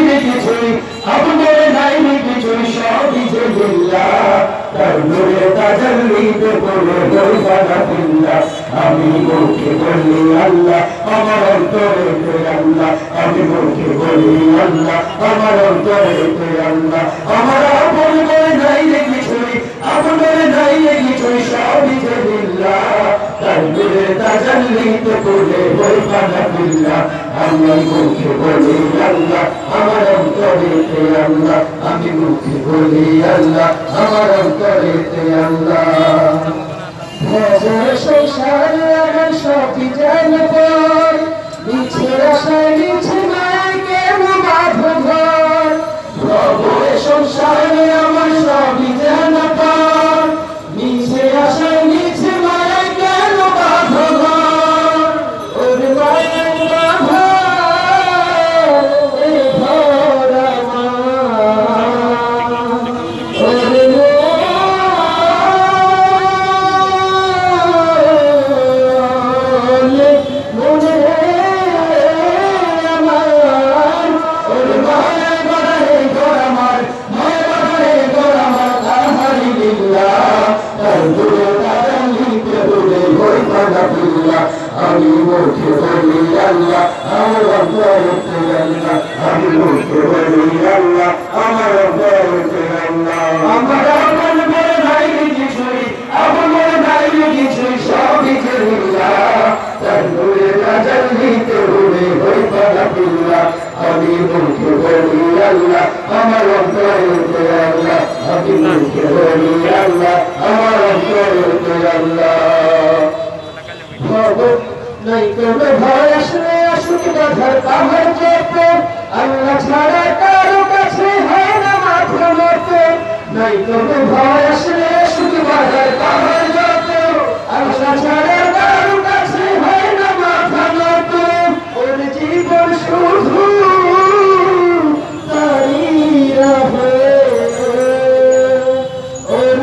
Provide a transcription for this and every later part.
রে কিছুই, আপন বলে নাই রে কিছুই, সবই যে লিল্লাহ। তার নূরে তাজাল্লিতে পড়ে হই কানাফিল্লাহ। আমি মুখে বলি আল্লাহ, আমার অন্তরেতে আল্লাহ। আমি মুখে বলি আল্লাহ, আমার অন্তরেতে আল্লাহ। আমার আপন বলে নাই রে কিছুই, আপন বলে নাই রে কিছুই, সবই যে লিল্লাহ। তার নূরে তাজাল্লিতে পড়ে হই কানাফিল্লাহ। আমি মুখে বলি আল্লাহ, আমার অন্তরেতে আল্লাহ। আমি মুখে বলি আল্লাহ, আমার অন্তরেতে আল্লাহ। ভজর সংসারে আমার সবই যেন পর, মিছে আশায় মিছে মায় কেন বাঁধো ঘর। ভজর সংসারে আমার সবই যেন পর, মিছে আশায় মিছে মায় কেন বাঁধো ঘর। ওর মায়ের বাঁধো এ ঘর আমার, আমি মুখে বলি আল্লাহ, আমার অন্তরেতে আল্লাহ। আমি মুখে বলি আল্লাহ, আমার অন্তরেতে আল্লাহ। আমার আপন বলে নাই রে কিছুই, আপন বলে নাই রে কিছুই, সবই যে লিল্লাহ। তার নূরে তাজাল্লিতে পড়ে হই কানাফিল্লাহ। আমি মুখে বলি আল্লাহ, আমার অন্তরেতে আল্লাহ। আমি মুখে বলি আল্লাহ, আমার অন্তরেতে আল্লাহ। নাই কোনো ভয় আসলে আসুক বাধার পাহাড় যত, আল্লাহ ছাড়া কারো কাছে হয় না মাথা নত। নাই কোনো ভয় আসলে আসুক বাধার পাহাড় যত, আল্লাহ ছাড়া কারো কাছে হয় না মাথা নত। ওর জীবন শুধু তারই রাহে, ওর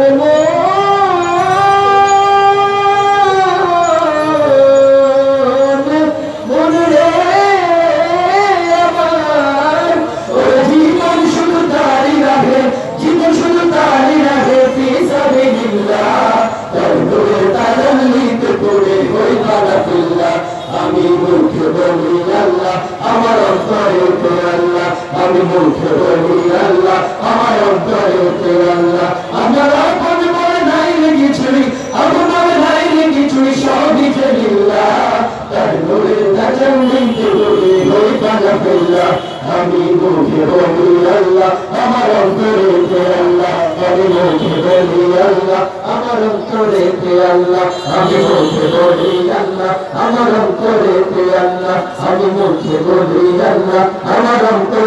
আমি মুখে বলি আল্লাহ, আমার অন্তরেতে আল্লাহ। আমি মুখে বলি আল্লাহ, আমার অন্তরেতে আল্লাহ। আমার আপন বলে নাই রে কিছুই, আপন বলে নাই রে কিছুই, সবই যে লিল্লাহ। তার নূরে তাজাল্লিতে পড়ে হই কানাফিল্লাহ। আমি মুখে বলি আল্লাহ, আমার অন্তরেতে আল্লাহ। আমি মুখে বলি আল্লাহ, আমার অন্তরেতে আল্লাহ। আমি মুখে বলি আল্লাহ, আমার অন্তরেতে আল্লাহ। আমি মুখে বলি আল্লাহ, আমার অন্তর